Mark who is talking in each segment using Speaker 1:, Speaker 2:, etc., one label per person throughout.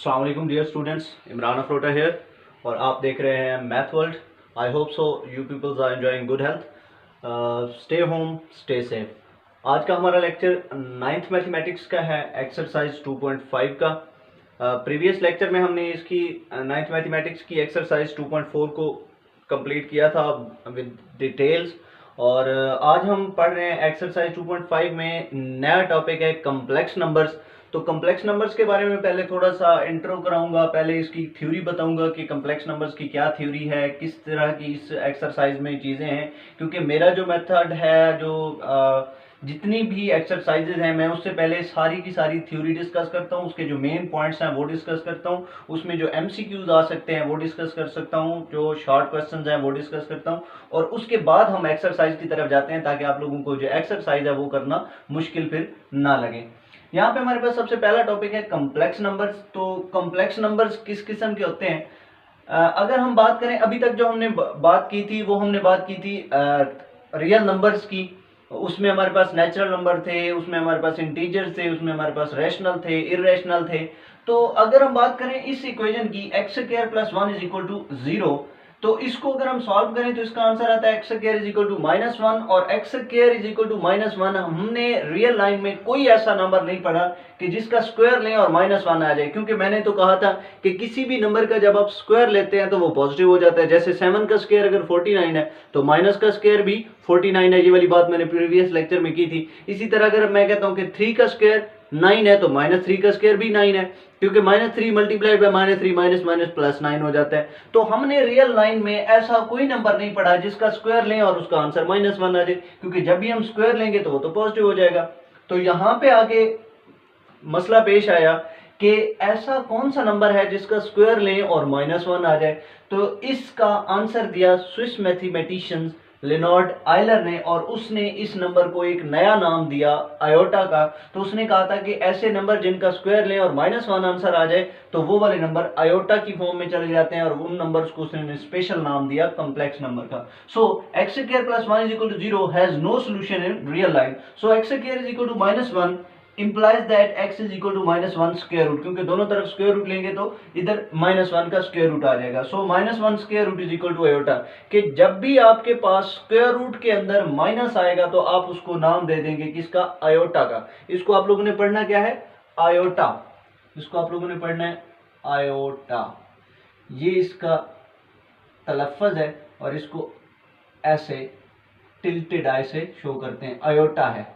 Speaker 1: अस्सलाम वालेकुम dear students, Imran Afrota here और आप देख रहे हैं math world. I hope so you peoples are enjoying good health. Stay home, stay safe. आज का हमारा लेक्चर नाइन्थ मैथमेटिक्स का है, एक्सरसाइज 2.5 का। प्रीवियस लेक्चर में हमने इसकी नाइन्थ मैथमेटिक्स की एक्सरसाइज 2.4 को कंप्लीट किया था विद डिटेल्स, और आज हम पढ़ रहे हैं एक्सरसाइज 2.5 में नया टॉपिक है कम्प्लेक्स नंबर्स। तो कम्प्लेक्स नंबर्स के बारे में पहले थोड़ा सा इंट्रो कराऊंगा, पहले इसकी थ्योरी बताऊंगा कि कम्प्लेक्स नंबर्स की क्या थ्योरी है, किस तरह की इस एक्सरसाइज में चीज़ें हैं। क्योंकि मेरा जो मेथड है, जो जितनी भी एक्सरसाइजेज हैं, मैं उससे पहले सारी की सारी थ्योरी डिस्कस करता हूँ, उसके जो मेन पॉइंट्स हैं वो डिस्कस करता हूँ, उसमें जो एमसीक्यूज आ सकते हैं वो डिस्कस कर सकता हूँ, जो शॉर्ट क्वेश्चंस हैं वो डिस्कस करता हूँ, और उसके बाद हम एक्सरसाइज की तरफ जाते हैं ताकि आप लोगों को जो एक्सरसाइज है वो करना मुश्किल फिर ना लगे। यहाँ पे हमारे पास सबसे पहला टॉपिक है कम्प्लेक्स नंबर्स। तो कम्प्लेक्स नंबर्स किस किस्म के होते हैं? अगर हम बात करें, अभी तक जो हमने बात की थी वो हमने बात की थी रियल नंबर्स की। उसमें हमारे पास नेचुरल नंबर थे, उसमें हमारे पास इंटीजर्स थे, उसमें हमारे पास रैशनल थे, इरेशनल थे। तो अगर हम बात करें इस इक्वेशन की x square plus 1 is equal to 0, तो इसको अगर हम सॉल्व करें तो इसका आंसर आता है x square is equal to -1, और x square is equal to -1 हमने रियल लाइन में कोई ऐसा नंबर नहीं पढ़ा कि जिसका स्क्वायर लें और -1 आ जाए। क्योंकि मैंने तो कहा था कि किसी भी नंबर का जब आप स्क्वायर लेते हैं तो वो पॉजिटिव हो जाता है। जैसे 7 का स्क्वायर अगर 49 है तो माइनस का स्क्वायर भी 49 है, ये वाली बात मैंने प्रीवियस लेक्चर में की थी। इसी तरह अगर मैं कहता हूं कि 3 का स्क्वायर 9 है तो -3 का स्क्वायर भी 9 है, क्योंकि -3 multiplied by -3 minus minus plus 9 हो जाता है। तो हमने रियल लाइन में ऐसा कोई नंबर नहीं पढ़ा जिसका स्क्वायर लें और उसका आंसर -1 आ जाए, क्योंकि जब भी हम स्क्वायर लेंगे तो वो तो पॉजिटिव हो जाएगा। तो यहाँ पे आगे मसला पेश आया कि ऐसा कौन सा नंबर है जिसका स्क्वायर लें और -1 आ जाए। तो इसका आंसर दिया स्विस मैथमेटिशियन लियोनार्ड आयलर ने, और उसने इस नंबर को एक नया नाम दिया आयोटा का। तो उसने कहा था कि ऐसे नंबर जिनका स्क्वायर लें और -1 आंसर आ जाए तो वो वाले नंबर आयोटा की फॉर्म में चले जाते हैं, और उन नंबर्स को उसने स्पेशल नाम दिया कम्प्लेक्स नंबर का। So x square plus 1 is equal to 0 has no solution in real line. So x square is equal to -1 implies that x is equal to -1 square root, क्योंकि दोनों तरफ square root लेंगे तो इधर -1 का square root आ जाएगा। So -1 square root is equal to iota, कि जब भी आपके पास स्क्वायर रूट के अंदर माइनस आएगा तो आप उसको नाम दे देंगे किसका? आयोटा का। इसको आप लोगों ने पढ़ना क्या है? आयोटा। इसको आप लोगों ने पढ़ना है आयोटा। ये इसका तलफ़्फ़ुज़ है और इसको ऐसे टिल्टेड आई से शो करते हैं, आयोटा है,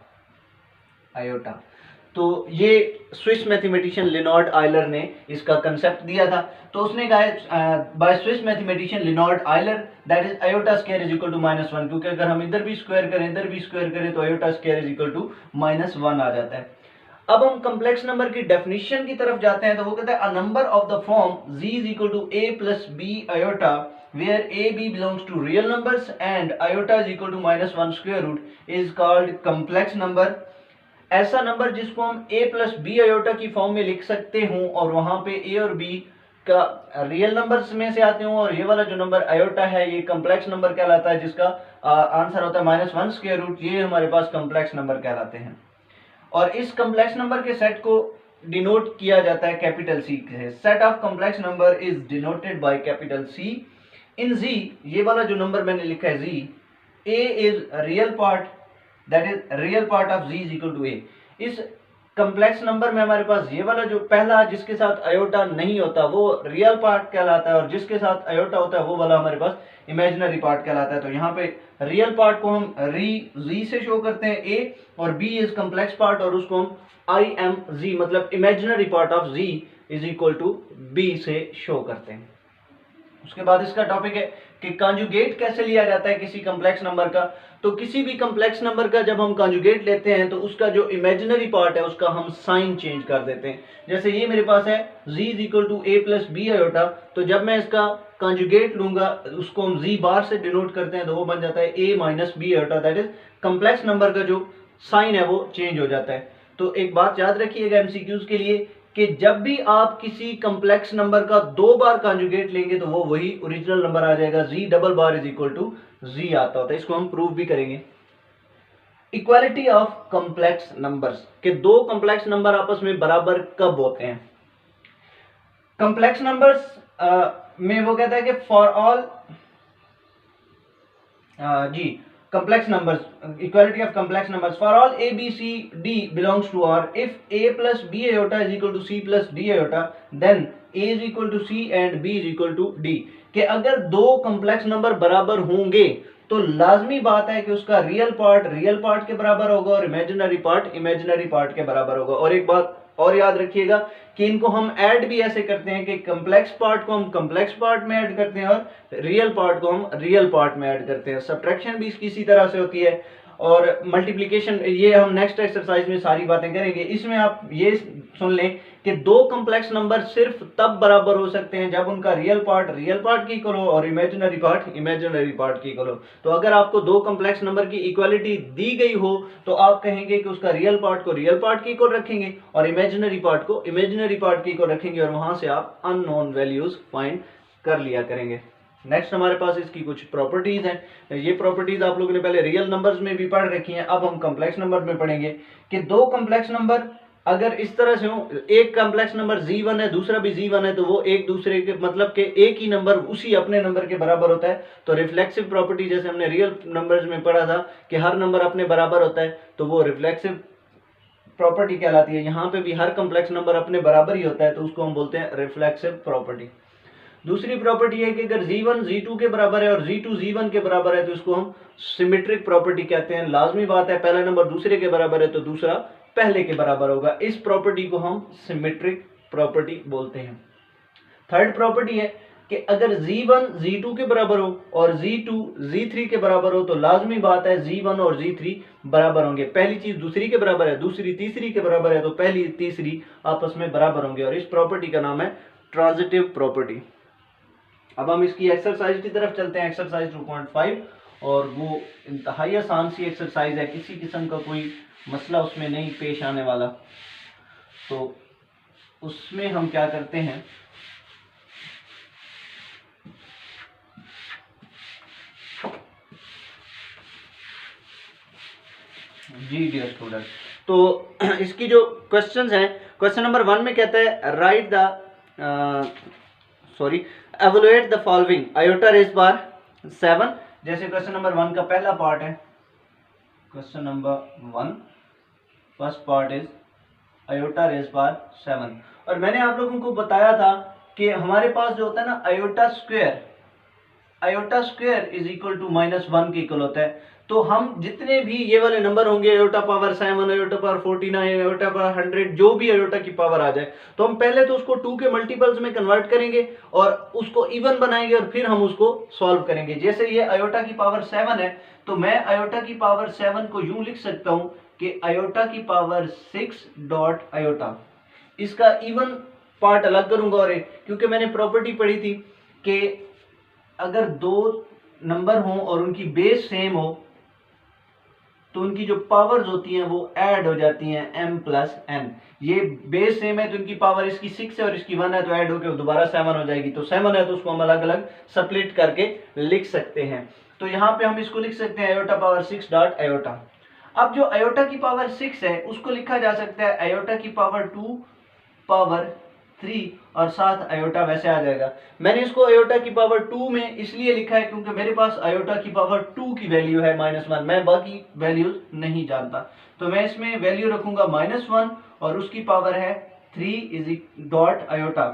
Speaker 1: आयोटा। तो ये स्विस मैथमेटिशियन लियोनार्ड आयलर ने इसका कंसेप्ट दिया था। तो उसने कहा by Swiss mathematician Leonhard Euler that is iota square is equal to -1, क्योंकि अगर हम इधर भी स्क्वायर करें इधर भी स्क्वायर करें तो iota square is equal to -1 आ जाता है। अब हम कम्प्लेक्स नंबर की डेफिनेशन की तरफ जाते हैं। तो वो कहते हैं a number of the form z is equal to a plus b iota where a b belongs to real numbers and iota is equal to -1 square root is called complex number। ऐसा number जिसको हम a plus b iota की form में लिख सकते हों और वहां पे a और b का रियल नंबर्स में से आते हों, और ये वाला जो नंबर आयोटा है ये कम्प्लेक्स नंबर कहलाता है, जिसका आंसर होता है -1 स्क्वायर रूट। ये हमारे पास कम्प्लेक्स नंबर कहलाते हैं, और इस कम्प्लेक्स नंबर के सेट को डिनोट किया जाता है कैपिटल सी से। Set of complex number is denoted by capital C. In z, ये वाला जो नंबर मैंने लिखा है z, a is real part, that is real part of z is equal to a। इस कम्प्लेक्स नंबर में हमारे पास ये वाला जो पहला जिसके साथ आयोटा नहीं होता वो रियल पार्ट कहलाता है, और जिसके साथ आयोटा होता है वो वाला हमारे पास इमेजिनरी पार्ट कहलाता है। तो यहाँ पे रियल पार्ट को हम z से शो करते हैं a, और b इज कम्प्लेक्स पार्ट और उसको हम imz मतलब imaginary part of z is equal to b से शो करते हैं। उसके बाद इसका टॉपिक है कि कॉन्जुगेट कैसे लिया जाता है किसी कम्प्लेक्स नंबर का। तो किसी भी कम्प्लेक्स नंबर का जब हम कॉन्जुगेट लेते हैं तो उसका जो इमेजिनरी पार्ट है उसका हम साइन चेंज कर देते हैं। जैसे ये मेरे पास है z is equal to a plus b iota, तो जब मैं इसका कॉन्जुगेट लूंगा उसको हम z बार से डिनोट करते हैं तो वो बन जाता है a minus b iota, that is complex number का जो साइन है वो चेंज हो जाता है। तो एक बात याद रखिएगा एमसीक्यूज के लिए कि जब भी आप किसी कम्प्लेक्स नंबर का 2 बार कॉन्जुगेट लेंगे तो वो वही ओरिजिनल नंबर आ जाएगा, z double bar is equal to z आता होता है। इसको हम प्रूव भी करेंगे। इक्वालिटी ऑफ कम्प्लेक्स नंबर्स, के 2 कम्प्लेक्स नंबर आपस में बराबर कब होते हैं? कम्प्लेक्स नंबर्स में वो कहता है कि for all G complex numbers, equality of complex numbers, for all a b c d belongs to R, if a plus b iota is equal to c plus d iota, then a is equal to c and b is equal to d. कि अगर दो complex number बराबर होंगे तो लाजमी बात है कि उसका रियल पार्ट के बराबर होगा और इमेजिनरी पार्ट के बराबर होगा। और एक बात और याद रखिएगा कि इनको हम ऐड भी ऐसे करते हैं कि कम्प्लेक्स पार्ट को हम कम्प्लेक्स पार्ट में ऐड करते हैं और रियल पार्ट को हम रियल पार्ट में ऐड करते हैं। सब्ट्रैक्शन भी इसकी इसी तरह से होती है और मल्टीप्लिकेशन, ये हम नेक्स्ट एक्सरसाइज में सारी बातें करेंगे। इसमें आप ये सुन लें कि दो कम्प्लेक्स नंबर सिर्फ तब बराबर हो सकते हैं जब उनका रियल पार्ट की इक्वल हो और इमेजिनरी पार्ट की इक्वल हो। तो अगर आपको दो कम्प्लेक्स नंबर की इक्वालिटी दी गई हो तो आप कहेंगे कि उसका रियल पार्ट को रियल पार्ट की इक्वल रखेंगे और इमेजिनरी पार्ट को इमेजिनरी पार्ट की इक्वल रखेंगे और वहां से आप अननोन वैल्यूज फाइंड कर लिया करेंगे। नेक्स्ट हमारे पास इसकी कुछ प्रॉपर्टीज हैं। ये प्रॉपर्टीज आप लोगों ने पहले रियल नंबर्स में भी पढ़ रखी हैं, अब हम कम्प्लेक्स नंबर में पढ़ेंगे कि दो कम्प्लेक्स नंबर अगर इस तरह से हो, एक कम्प्लेक्स नंबर z1 है दूसरा भी z1 है, तो वो एक दूसरे के मतलब के एक ही नंबर उसी अपने नंबर के बराबर होता है। तो रिफ्लेक्सिव प्रॉपर्टी जैसे हमने रियल नंबर्स में पढ़ा था कि हर नंबर अपने बराबर होता है, तो वो रिफ्लेक्सिव प्रॉपर्टी कहलाती है। यहाँ पे भी हर कम्प्लेक्स नंबर अपने बराबर ही होता है, तो उसको हम बोलते हैं रिफ्लेक्सिव प्रॉपर्टी। दूसरी प्रॉपर्टी है कि अगर z1 z2 के बराबर है और z2 z1 के बराबर है तो इसको हम सिमेट्रिक प्रॉपर्टी कहते हैं। लाजमी बात है पहला नंबर दूसरे के बराबर है तो दूसरा पहले के बराबर होगा। इस प्रॉपर्टी को हम सिमेट्रिक प्रॉपर्टी बोलते हैं। थर्ड प्रॉपर्टी है कि अगर z1 z2 के बराबर हो और z2 z3 के बराबर हो तो लाजमी बात है z1 और z3 बराबर होंगे। पहली चीज दूसरी के बराबर है, दूसरी तीसरी के बराबर है, तो पहली तीसरी आपस में बराबर होंगे और इस प्रॉपर्टी का नाम है ट्रांजिटिव प्रॉपर्टी। अब हम इसकी एक्सरसाइज की तरफ चलते हैं, एक्सरसाइज 2.5, और वो इंतहाई आसान सी एक्सरसाइज है, किसी किस्म का कोई मसला उसमें नहीं पेश आने वाला। तो उसमें हम क्या करते हैं, जी डियर स्टूडेंट, तो इसकी जो क्वेश्चंस हैं, क्वेश्चन नंबर 1 में कहता है write the evaluate the following iota raise बार 7। जैसे क्वेश्चन नंबर 1 का पहला पार्ट है, question number 1 first part is iota raise बार 7। और मैंने आप लोगों को बताया था कि हमारे पास जो होता है ना iota square is equal to -1 के इक्वल होता है। तो हम जितने भी ये वाले नंबर होंगे, iota power 7, iota power 49, iota power 100, जो भी आयोटा की पावर आ जाए, तो हम पहले तो उसको 2 के मल्टीपल्स में कन्वर्ट करेंगे और उसको इवन बनाएंगे और फिर हम उसको सॉल्व करेंगे। जैसे ये आयोटा की पावर 7 है तो मैं आयोटा की पावर 7 को यूं लिख सकता हूं कि आयोटा की पावर 6 डॉट आयोटा। इसका इवन पार्ट अलग करूंगा और क्योंकि मैंने प्रॉपर्टी पढ़ी थी कि अगर दो नंबर हों और उनकी बेस सेम हो तो उनकी जो पावर्स होती हैं वो ऐड हो जाती हैं m प्लस n। ये बेस सेम है तो इनकी पावर इसकी 6 है और इसकी 1 है, तो ऐड होकर दोबारा 7 हो जाएगी। तो 7 है तो उसको हम अलग अलग स्प्लिट करके लिख सकते हैं। तो यहाँ पे हम इसको लिख सकते हैं आयोटा पावर 6 डॉट आयोटा। अब जो आयोटा की पावर 6 है उसको लिखा जा सकता है आयोटा की पावर 2 पावर 3 और साथ आयोटा वैसे आ जाएगा। मैंने इसको आयोटा की पावर 2 में इसलिए लिखा है क्योंकि मेरे पास आयोटा की पावर 2 की वैल्यू है -1, मैं बाकी वैल्यूज नहीं जानता। तो मैं इसमें वैल्यू रखूंगा -1 और उसकी पावर है 3 इज डॉट आयोटा।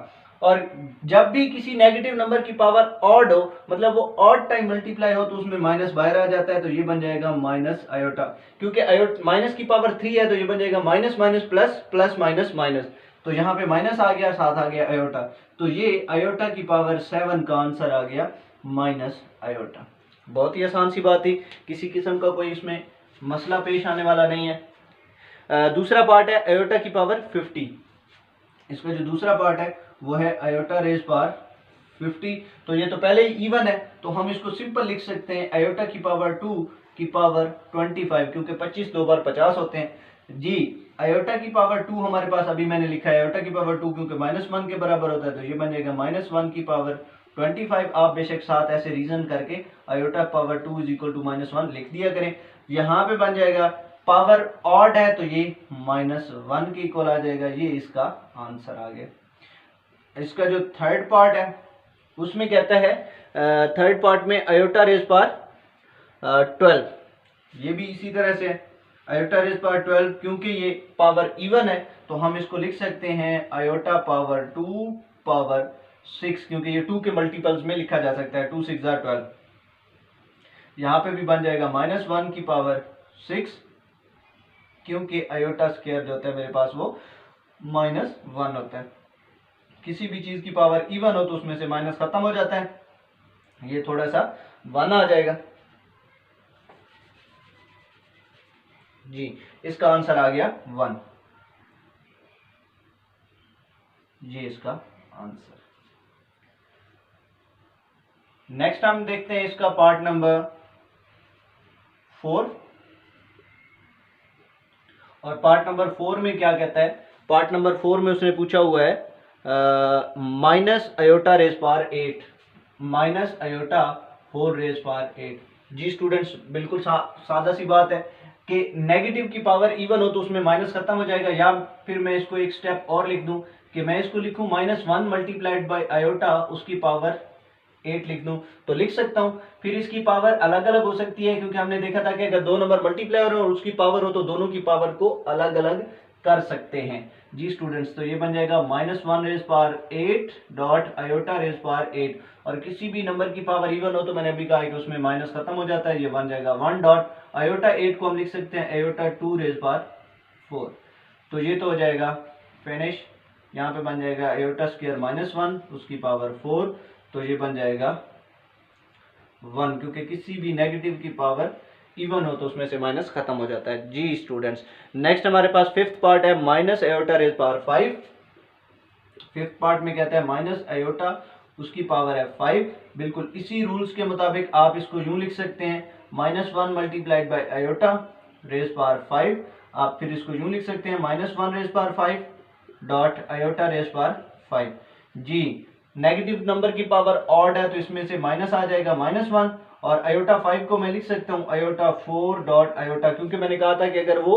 Speaker 1: और जब भी किसी नेगेटिव नंबर की पावर ऑड हो, मतलब वो ऑड टाइम मल्टीप्लाई हो, तो उसमें माइनस बाहर आ जाता है, तो ये बन जाएगा माइनस आयोटा। क्योंकि माइनस की पावर 3 है तो ये बन जाएगा minus minus plus plus minus minus, तो यहाँ पे माइनस आ गया, साथ आ गया आयोटा। तो ये आयोटा की पावर 7 का आंसर आ गया माइनस आयोटा। बहुत ही आसान सी बात थी, किसी किस्म का कोई इसमें मसला पेश आने वाला नहीं है। दूसरा पार्ट है आयोटा की पावर 50। इसका जो दूसरा पार्ट है वो है आयोटा रेज पावर 50। तो ये तो पहले ही इवन है तो हम इसको सिंपल लिख सकते हैं आयोटा की पावर 2 की पावर 25, क्योंकि 25 दो बार 50 होते हैं जी। आयोटा की पावर 2 हमारे पास अभी मैंने लिखा है आयोटा की पावर 2 क्योंकि -1 के बराबर होता है, तो ये बन जाएगा -1 की पावर 25। आप बेशक साथ ऐसे रीजन करके iota power 2 is equal to -1 लिख दिया करें। यहाँ पे बन जाएगा पावर ऑड है तो ये -1 के इक्वल आ जाएगा, ये इसका आंसर आ गया। इसका जो थर्ड पार्ट है उसमें कहता है, थर्ड पार्ट में आयोटा रेज पावर 12, ये भी इसी तरह से है आयोटा रेज पावर 12, क्योंकि ये पावर इवन है तो हम इसको लिख सकते हैं आयोटा पावर 2 पावर 6, क्योंकि ये 2 के मल्टीपल्स में लिखा जा सकता है, 2 6 12। यहाँ पे भी बन जाएगा -1 की पावर 6, क्योंकि आयोटा स्क्वायर जो होता है मेरे पास वो -1 होता है। किसी भी चीज की पावर इवन हो तो उसमें से माइनस खत्म हो जाता है, ये थोड़ा सा 1 आ जाएगा जी। इसका आंसर आ गया 1, ये इसका आंसर। नेक्स्ट हम देखते हैं इसका पार्ट नंबर 4, और पार्ट नंबर 4 में क्या कहता है। पार्ट नंबर 4 में उसने पूछा हुआ है minus iota raise power 8, minus iota 4 raise power 8। जी स्टूडेंट्स, बिल्कुल सादा सी बात है कि नेगेटिव की पावर इवन हो तो उसमें माइनस खत्म हो जाएगा, या फिर मैं इसको एक स्टेप और लिख दूं कि मैं इसको लिखूं -1 मल्टीप्लाइड बाय आयोटा उसकी पावर 8 लिख दूं तो लिख सकता हूं। फिर इसकी पावर अलग अलग हो सकती है, क्योंकि हमने देखा था कि अगर दो नंबर मल्टीप्लाई हो और उसकी पावर हो तो दोनों की पावर को अलग अलग कर सकते हैं जी स्टूडेंट्स। तो ये बन जाएगा -1 raise power 8 dot iota raise power 8, और किसी भी नंबर की पावर इवन हो तो मैंने अभी कहा कि उसमें माइनस खत्म हो जाता है, ये बन जाएगा 1 डॉट आयोटा 8 को हम लिख सकते हैं आयोटा 2 रेज पावर 4। तो ये तो हो जाएगा फिनिश। यहाँ पे बन जाएगा आयोटा स्क्वायर -1 उसकी पावर 4, तो ये बन जाएगा 1, क्योंकि किसी भी नेगेटिव की पावर इवन हो तो उसमें से माइनस खत्म हो जाता है जी स्टूडेंट्स। नेक्स्ट हमारे पास फिफ्थ पार्ट है minus iota raise power 5। Fifth part में कहता है माइनस आयोटा उसकी पावर है 5। बिल्कुल इसी रूल्स के मुताबिक आप इसको यूं लिख सकते हैं -1 multiplied by iota raise power 5। आप फिर इसको यूं लिख सकते हैं -1 raise power 5 dot iota raise power 5 जी। नेगेटिव नंबर की पावर ऑड है तो इसमें से माइनस आ जाएगा -1, और आयोटा 5 को मैं लिख सकता हूँ आयोटा 4 डॉट आयोटा, क्योंकि मैंने कहा था कि अगर वो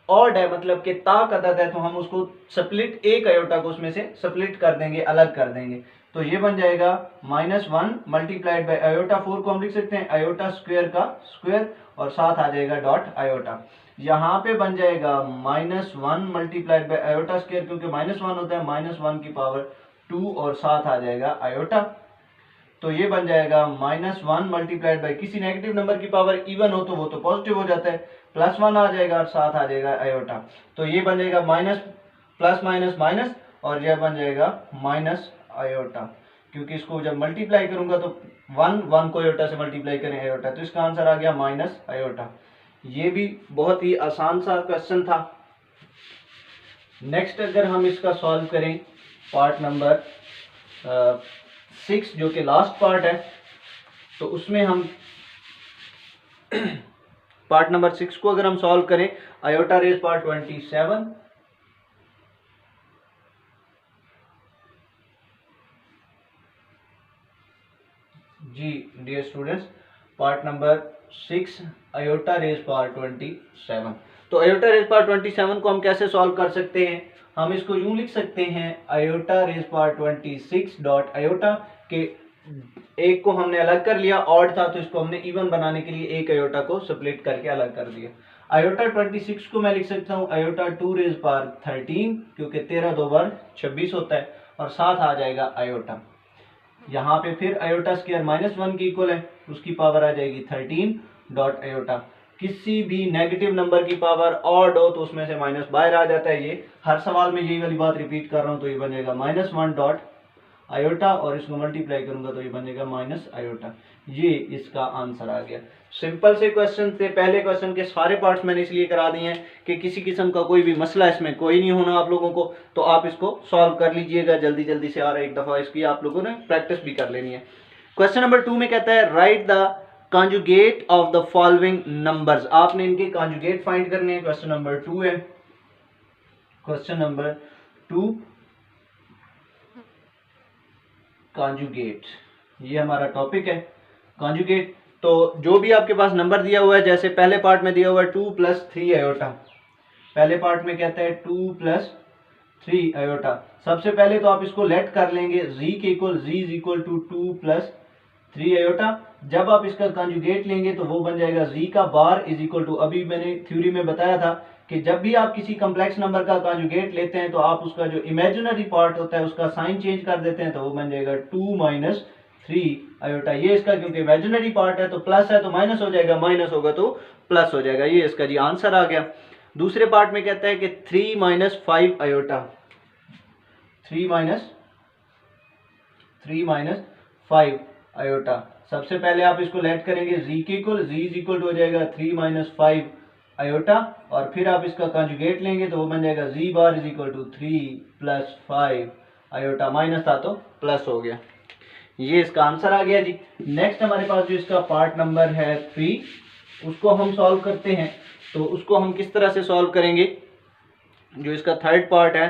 Speaker 1: ऑड है मतलब कि ताक अदद है तो हम उसको स्प्लिट एक आयोटा को उसमें से स्प्लिट कर देंगे, अलग कर देंगे। तो ये बन जाएगा -1 मल्टीप्लाइड बाय आयोटा 4 को हम लिख सकते हैं आयोटा स्क्वायर का स्क्वायर, और साथ आ जाएगा डॉट आयोटा। यहाँ पे बन जाएगा -1 मल्टीप्लाइड बाय आयोटा स्क्वायर, क्योंकि -1 होता है -1 की पावर 2 और साथ आ जाएगा आयोटा। तो ये बन जाएगा -1 मल्टीप्लाइड बाय किसी नेगेटिव नंबर की पावर इवन हो तो वो तो पॉजिटिव हो जाता है, +1 आ जाएगा और साथ आ जाएगा आयोटा। तो ये बन जाएगा माइनस प्लस माइनस माइनस, और यह बन जाएगा माइनस आयोटा, क्योंकि इसको जब मल्टीप्लाई करूंगा तो 1 को आयोटा से मल्टीप्लाई करें आयोटा, तो इसका आंसर आ गया माइनस आयोटा। ये भी बहुत ही आसान सा क्वेश्चन था। नेक्स्ट अगर हम इसका सॉल्व करें पार्ट नंबर 6 जो कि लास्ट पार्ट है, तो उसमें हम पार्ट नंबर 6 को अगर हम सॉल्व करें आयोटा रेज पावर 27 जी dear students, part number 6 iota raise power 27। तो आयोटा रेज पावर 27 को हम कैसे सॉल्व कर सकते हैं। हम इसको यूं लिख सकते हैं iota raise power 26 dot iota के एक को हमने अलग कर लिया, ऑड था तो इसको हमने इवन बनाने के लिए एक आयोटा को स्प्लिट करके अलग कर दिया। आयोटा 26 को मैं लिख सकता हूँ आयोटा 2 रेज पावर 13, क्योंकि 13 2 बार 26 होता है, और साथ आ जाएगा आयोटा। यहाँ पे फिर आयोटा स्क्वायर -1 की इक्वल है, उसकी पावर आ जाएगी 13 डॉट आयोटा। किसी भी नेगेटिव नंबर की पावर ऑड हो तो उसमें से माइनस बाहर आ जाता है। ये हर सवाल में यही वाली बात रिपीट कर रहा हूँ। तो ये बनेगा -1 डॉट आयोटा, और इसको मल्टीप्लाई करूंगा तो ये बनेगा माइनस आयोटा। ये इसका आंसर आ गया। सिंपल से क्वेश्चन थे। पहले क्वेश्चन के सारे पार्ट्स मैंने इसलिए करा दिए हैं कि किसी किस्म का कोई भी मसला इसमें कोई नहीं होना आप लोगों को, तो आप इसको सॉल्व कर लीजिएगा जल्दी जल्दी से, और एक दफा इसकी आप लोगों ने प्रैक्टिस भी कर लेनी है। क्वेश्चन नंबर 2 में कहता है write the conjugate of the following numbers. आपने इनके कॉन्जुगेट फाइंड करने हैं। क्वेश्चन नंबर 2 है। क्वेश्चन नंबर 2 कॉन्जुगेट, ये हमारा टॉपिक है कॉन्जुगेट। तो जो भी आपके पास नंबर दिया हुआ है, जैसे पहले पार्ट में दिया हुआ है 2 + 3 आयोटा, पहले पार्ट में कहता है 2 + 3 आयोटा। सबसे पहले तो आप इसको लेट कर लेंगे z के equal, z is equal to 2 plus 3 iota. जब आप इसका कंजुगेट लेंगे तो वो बन जाएगा z का बार इज इक्वल टू, अभी मैंने थ्योरी में बताया था कि जब भी आप किसी कॉम्प्लेक्स नंबर का कंजुगेट लेते हैं तो आप उसका जो इमेजिनरी पार्ट होता है उसका साइन चेंज कर देते हैं, तो वो बन जाएगा 2 माइनस 3 आयोटा। ये इसका क्योंकि इमेजिनरी पार्ट है तो प्लस है तो माइनस हो जाएगा, माइनस होगा तो प्लस हो जाएगा। ये इसका जी आंसर आ गया। दूसरे पार्ट में कहता है कि 3 माइनस 5 आयोटा, 3 माइनस 5 आयोटा। सबसे पहले आप इसको लेट करेंगे z के equal, z is equal to हो जाएगा 3 माइनस 5 आयोटा, और फिर आप इसका कंजुगेट लेंगे तो वो बन जाएगा z bar is equal to 3 plus 5 iota. Minus था तो प्लस हो गया। ये इसका आंसर आ गया जी। नेक्स्ट हमारे पास जो इसका पार्ट नंबर है 3, उसको हम सॉल्व करते हैं। तो उसको हम किस तरह से सॉल्व करेंगे, जो इसका थर्ड पार्ट है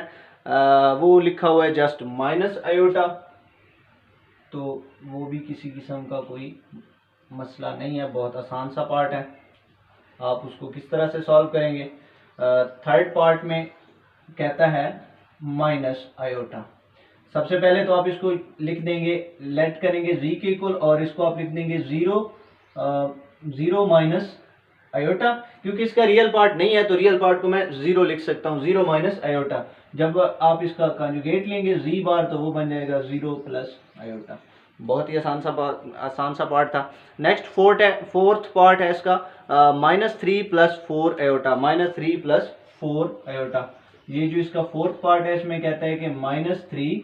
Speaker 1: वो लिखा हुआ है जस्ट माइनस आयोटा, तो वो भी किसी किस्म का कोई मसला नहीं है, बहुत आसान सा पार्ट है। आप उसको किस तरह से सॉल्व करेंगे, थर्ड पार्ट में कहता है माइनस आयोटा। सबसे पहले तो आप इसको लिख देंगे, लेट करेंगे z के इक्वल, और इसको आप लिख देंगे 0 माइनस आयोटा। क्योंकि इसका रियल पार्ट नहीं है तो रियल पार्ट को मैं 0 लिख सकता हूँ, 0 माइनस आयोटा। जब आप इसका कंजुगेट लेंगे z बार तो वो बन जाएगा 0 प्लस आयोटा। बहुत ही आसान सा पार्ट था। नेक्स्ट फोर्थ पार्ट है इसका minus 3 plus 4 iota, minus 3 plus 4 iota. ये जो इसका फोर्थ पार्ट है इसमें कहता है कि minus 3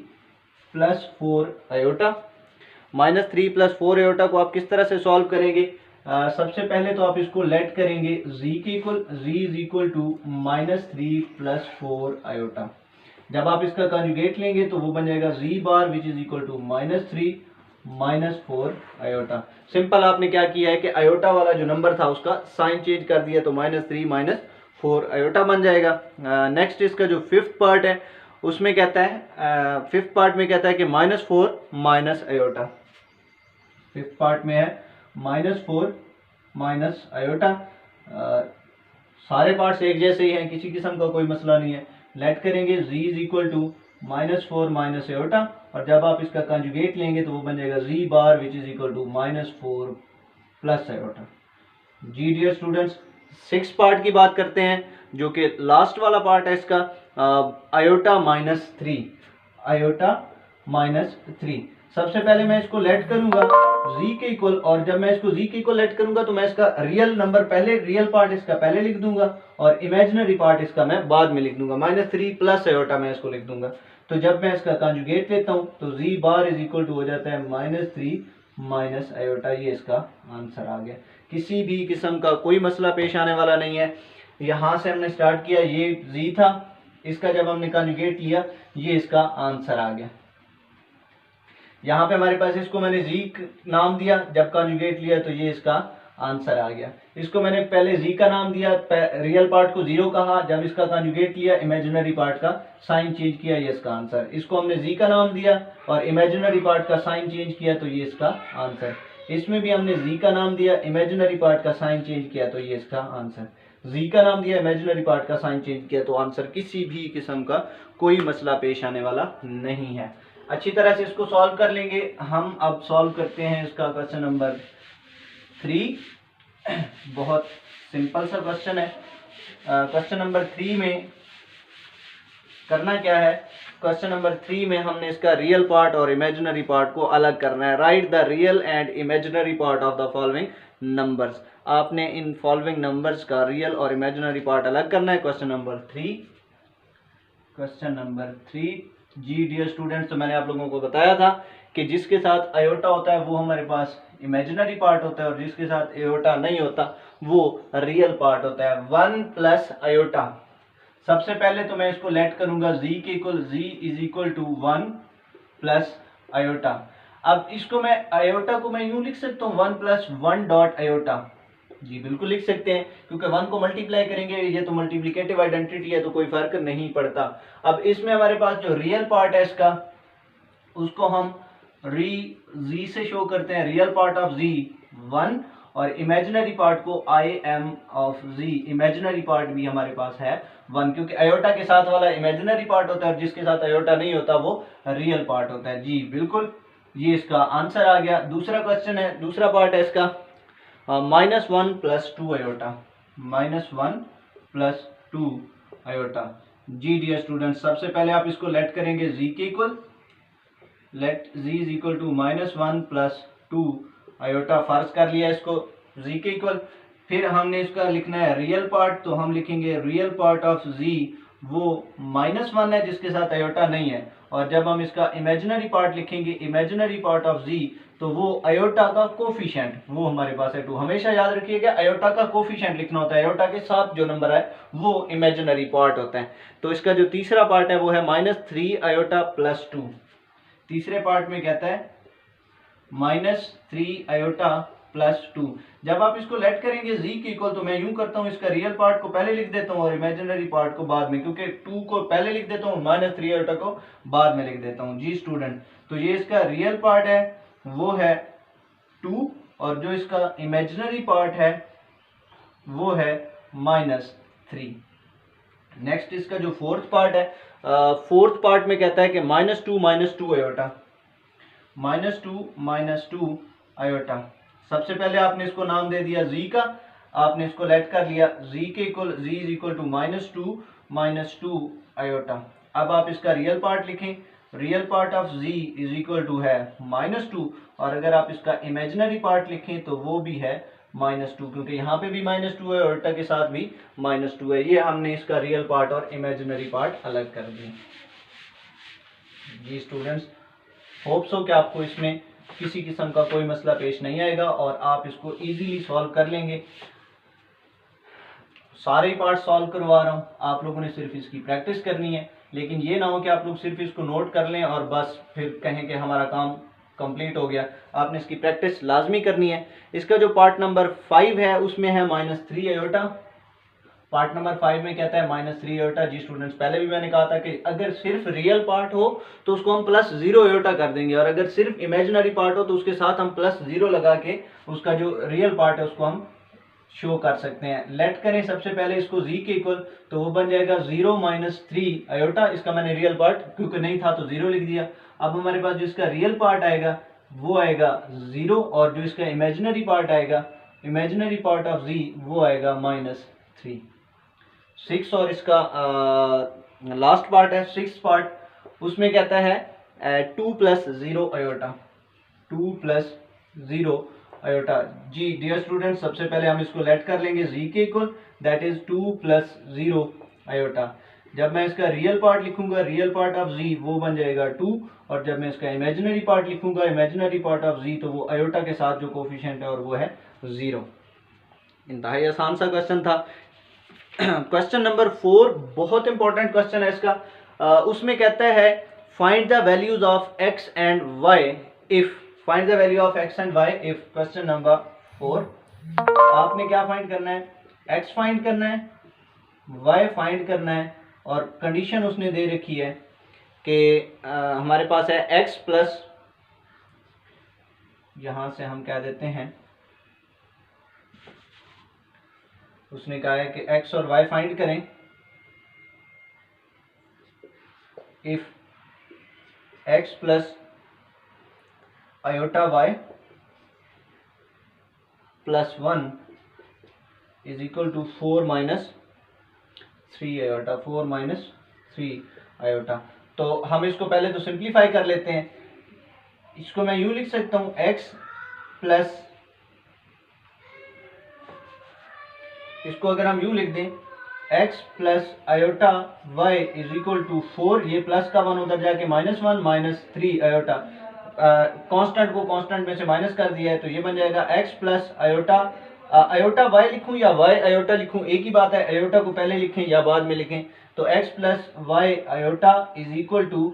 Speaker 1: plus 4 iota. Minus 3 plus 4 iota को आप किस तरह से सॉल्व करेंगे, सबसे पहले तो आप इसको लेट करेंगे z के equal, z is equal to minus 3 plus 4 iota. जब आप इसका कंजुगेट लेंगे तो वो बन जाएगा z bar which is equal to minus 3 minus 4 iota. Simple आपने क्या किया है कि आयोटा वाला जो नंबर था उसका साइन चेंज कर दिया तो माइनस 3 माइनस 4 आयोटा बन जाएगा। नेक्स्ट इसका जो फिफ्थ पार्ट है उसमें कहता है, फिफ्थ पार्ट में कहता है कि minus 4 minus iota. Fifth part में है माइनस 4 माइनस आयोटा। सारे पार्ट्स एक जैसे ही हैं, किसी किस्म का कोई मसला नहीं है। लेट करेंगे z is equal to minus 4 minus iota, और जब आप इसका कंजुगेट लेंगे तो वो बन जाएगा z bar which is equal to minus 4 plus iota. जी डियर स्टूडेंट्स, सिक्स पार्ट की बात करते हैं जो कि लास्ट वाला पार्ट है इसका, आयोटा माइनस 3, आयोटा माइनस 3। सबसे पहले मैं इसको लेट करूंगा z के इक्वल, और जब मैं इसको z के इक्वल लेट करूंगा तो मैं इसका रियल नंबर पहले, रियल पार्ट इसका पहले लिख दूंगा और इमेजिनरी पार्ट इसका मैं बाद में लिख दूंगा। माइनस 3 प्लस आयोटा मैं इसको लिख दूंगा। तो जब मैं इसका कंजुगेट लेता हूं तो z bar is equal to हो जाता है माइनस 3 माइनस आयोटा। ये इसका आंसर आ गया। किसी भी किस्म का कोई मसला पेश आने वाला नहीं है। यहाँ से हमने स्टार्ट किया, ये z था, इसका जब हमने कंजुगेट लिया ये इसका आंसर आ गया। यहाँ पे हमारे पास इसको मैंने z नाम दिया, जब कंजुगेट लिया तो ये इसका आंसर आ गया। इसको मैंने पहले z का नाम दिया, रियल पार्ट को 0 कहा, जब इसका कंजुगेट लिया इमेजिनरी पार्ट का साइन चेंज किया, ये इसका आंसर। इसको हमने z का नाम दिया और इमेजिनरी पार्ट का साइन चेंज किया तो ये इसका आंसर। इसमें भी हमने z का नाम दिया, इमेजिनरी पार्ट का साइन चेंज किया तो ये इसका आंसर। z का नाम दिया, इमेजिनरी पार्ट का साइन चेंज किया तो आंसर। किसी भी किस्म का कोई मसला पेश आने वाला नहीं है। अच्छी तरह से इसको सॉल्व कर लेंगे हम। अब सॉल्व करते हैं इसका क्वेश्चन नंबर 3। बहुत सिंपल सा क्वेश्चन है। क्वेश्चन नंबर 3 में करना क्या है, क्वेश्चन नंबर 3 में हमने इसका रियल पार्ट और इमेजिनरी पार्ट को अलग करना है। Write the real and imaginary part of the following numbers. आपने इन फॉलोइंग नंबर्स का रियल और इमेजिनरी पार्ट अलग करना है। Question number 3, question number 3। जी डियर स्टूडेंट्स, तो मैंने आप लोगों को बताया था कि जिसके साथ आयोटा होता है वो हमारे पास इमेजिनरी पार्ट होता है और जिसके साथ आयोटा नहीं होता वो रियल पार्ट होता है। 1 प्लस आयोटा। सबसे पहले तो मैं इसको लेट करूंगा z के equal, z is equal to 1 plus iota. अब इसको मैं आयोटा को मैं यूं लिख सकता हूँ 1 प्लस 1 डॉट आयोटा। जी बिल्कुल लिख सकते हैं, क्योंकि 1 को मल्टीप्लाई करेंगे, ये तो मल्टीप्लिकेटिव आइडेंटिटी है तो कोई फर्क नहीं पड़ता। अब इसमें हमारे पास जो रियल पार्ट है इसका, उसको हम z से शो करते हैं। रियल पार्ट ऑफ z 1 और इमेजिनरी पार्ट को I M of z, imaginary part भी हमारे पास है 1, क्योंकि अयोटा के साथ वाला इमेजिनरी पार्ट होता है और जिसके साथ अयोटा नहीं होता वो रियल पार्ट होता है। जी बिल्कुल, ये इसका आंसर आ गया। दूसरा क्वेश्चन है, दूसरा पार्ट है इसका -1 + 2 अयोटा, -1 + 2 अयोटा। जी डियर स्टूडेंट्स, सबसे पहले आप इसको लेट करेंगे जी के equal, let z is equal to -1 + 2 iota, फर्ज कर लिया इसको जी के इक्वल। फिर हमने इसका लिखना है रियल पार्ट, तो हम लिखेंगे रियल पार्ट ऑफ जी वो -1 है जिसके साथ अयोटा नहीं है, और जब हम इसका इमेजिनरी पार्ट लिखेंगे इमेजिनरी पार्ट ऑफ जी तो वो अयोटा का कोफिशिएंट वो हमारे पास है 2। हमेशा याद रखिएगा अयोटा का कोफिशिएंट लिखना होता है, अयोटा के साथ जो नंबर है वो इमेजिनरी पार्ट होता है। तो इसका जो तीसरा पार्ट है वो है -3 अयोटा + 2। तीसरे पार्ट में कहता है -3 अयोटा + 2। जब आप इसको लेट करेंगे जी के इक्वल, तो मैं यूं करता हूं इसका रियल पार्ट को पहले लिख देता हूं और इमेजिनरी पार्ट को बाद में, क्योंकि 2 को पहले लिख देता हूं, -3 अयोटा को बाद में लिख देता हूं। जी स्टूडेंट, तो ये इसका रियल पार्ट है वो है 2, और जो इसका इमेजिनरी पार्ट है वो है -3। नेक्स्ट इसका जो फोर्थ पार्ट है, फोर्थ पार्ट में कहता है कि -2 - 2 अयोटा, -2 अयोटा। सबसे पहले आपने इसको नाम दे दिया जी का, आपने इसको लेट कर लिया जी के equal, z is equal to -2 - 2 iota. अब आप इसका रियल पार्ट लिखें, real part of z is equal to है -2, और अगर आप इसका इमेजिनरी पार्ट लिखें तो वो भी है -2, क्योंकि यहाँ पे भी -2 है और अल्टा के साथ भी -2 है। ये हमने इसका रियल पार्ट और इमेजिनरी पार्ट अलग कर दिए। जी स्टूडेंट्स, होप सो कि आपको इसमें किसी किस्म का कोई मसला पेश नहीं आएगा और आप इसको इजीली सॉल्व कर लेंगे। सारे ही पार्ट सॉल्व करवा रहा हूँ, आप लोगों ने सिर्फ इसकी प्रैक्टिस करनी है, लेकिन ये ना हो कि आप लोग सिर्फ इसको नोट कर लें और बस फिर कहें कि हमारा काम कंप्लीट हो गया। आपने इसकी प्रैक्टिस लाजमी करनी है। इसका जो पार्ट नंबर 5 है उसमें है -3 अयोटा। पार्ट नंबर 5 में कहता है -3 अयोटा। जी स्टूडेंट्स, पहले भी मैंने कहा था कि अगर सिर्फ रियल पार्ट हो तो उसको हम +0 अयोटा कर देंगे, और अगर सिर्फ इमेजिनरी पार्ट हो तो उसके साथ हम +0 लगा के उसका जो रियल पार्ट है उसको हम शो कर सकते हैं। लेट करें सबसे पहले इसको जी के इक्वल, तो वो बन जाएगा 0 - 3 अयोटा। इसका मैंने रियल पार्ट क्योंकि नहीं था तो 0 लिख दिया। अब हमारे पास जो इसका रियल पार्ट आएगा वो आएगा 0, और जो इसका इमेजिनरी पार्ट आएगा, इमेजिनरी पार्ट ऑफ जी वो आएगा -3। 6 और इसका लास्ट पार्ट है 6 पार्ट, उसमें कहता है 2 + 0 अयोटा, 2 + 0 अयोटा। जी डियर स्टूडेंट, सबसे पहले हम इसको लेट कर लेंगे जी के इक्वल, दैट इज 2 + 0 अयोटा। जब मैं इसका रियल पार्ट लिखूंगा, रियल पार्ट ऑफ जी वो बन जाएगा 2, और जब मैं इसका इमेजिनरी पार्ट लिखूंगा, इमेजिनरी पार्ट ऑफ जी, तो वो अयोटा के साथ जो कोफिशिएंट है और वो है 0। इंतहाई आसान सा क्वेश्चन था। क्वेश्चन नंबर 4 बहुत इंपॉर्टेंट क्वेश्चन है इसका। उसमें कहता है find the values of x and y if, find the value of x and y if. Question number 4, आपने क्या फाइंड करना है? x फाइंड करना है, y फाइंड करना है, और कंडीशन उसने दे रखी है कि हमारे पास है x प्लस, यहां से हम कह देते हैं, उसने कहा है कि x और y फाइंड करें if x plus iota y plus 1 is equal to 4 - 3 iota, 4 - 3 iota. तो हम इसको पहले तो सिंप्लीफाई कर लेते हैं। इसको मैं यूं लिख सकता हूं, x प्लस, इसको अगर हम यूं लिख दें, x plus iota y is equal to 4, ये प्लस का 1 उधर जाके -1 - 3 अयोटा, कांस्टेंट को कांस्टेंट में से माइनस कर दिया है, तो ये बन जाएगा x plus iota, iota y लिखूं या y अयोटा लिखूं एक ही बात है, अयोटा को पहले लिखें या बाद में लिखें। तो x plus y iota is equal to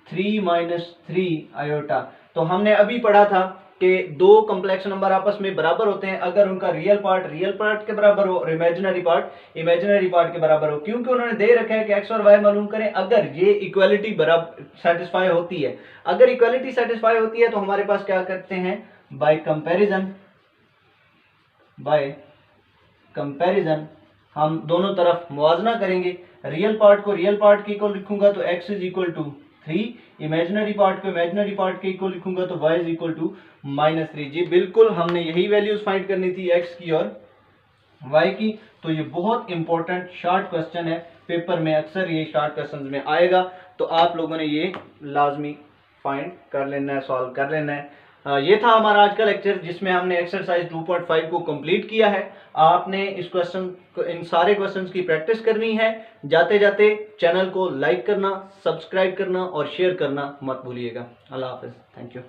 Speaker 1: 3 - 3 iota. तो हमने अभी पढ़ा था कि दो कॉम्प्लेक्स नंबर आपस में बराबर होते हैं अगर उनका रियल पार्ट के बराबर हो और इमेजिनरी पार्ट के बराबर हो। क्योंकि उन्होंने दे रखा है कि x और y मालूम करें अगर ये इक्वालिटी बराबर सेटिस्फाई होती है। अगर इक्वालिटी सेटिस्फाई होती है तो हमारे पास क्या करते हैं, बाय कंपैरिजन बाय कंपैरिजन हम दोनों तरफ मुवाजना करेंगे। रियल पार्ट को रियल पार्ट के इक्वल लिखूंगा तो x is equal to 3, imaginary part को इमेजिनरी पार्ट के इक्वल लिखूंगा तो y इज इक्वल टू -3। जी बिल्कुल, हमने यही वैल्यूज फाइंड करनी थी x की और y की। तो ये बहुत इंपॉर्टेंट शॉर्ट क्वेश्चन है, पेपर में अक्सर ये शॉर्ट क्वेश्चन में आएगा, तो आप लोगों ने ये लाजमी फाइंड कर लेना है, सॉल्व कर लेना है। ये था हमारा आज का लेक्चर जिसमें हमने एक्सरसाइज 2.5 को कंप्लीट किया है। आपने इस क्वेश्चन इन सारे क्वेश्चंस की प्रैक्टिस करनी है। जाते जाते चैनल को लाइक करना, सब्सक्राइब करना और शेयर करना मत भूलिएगा। अल्लाह हाफिज, थैंक यू।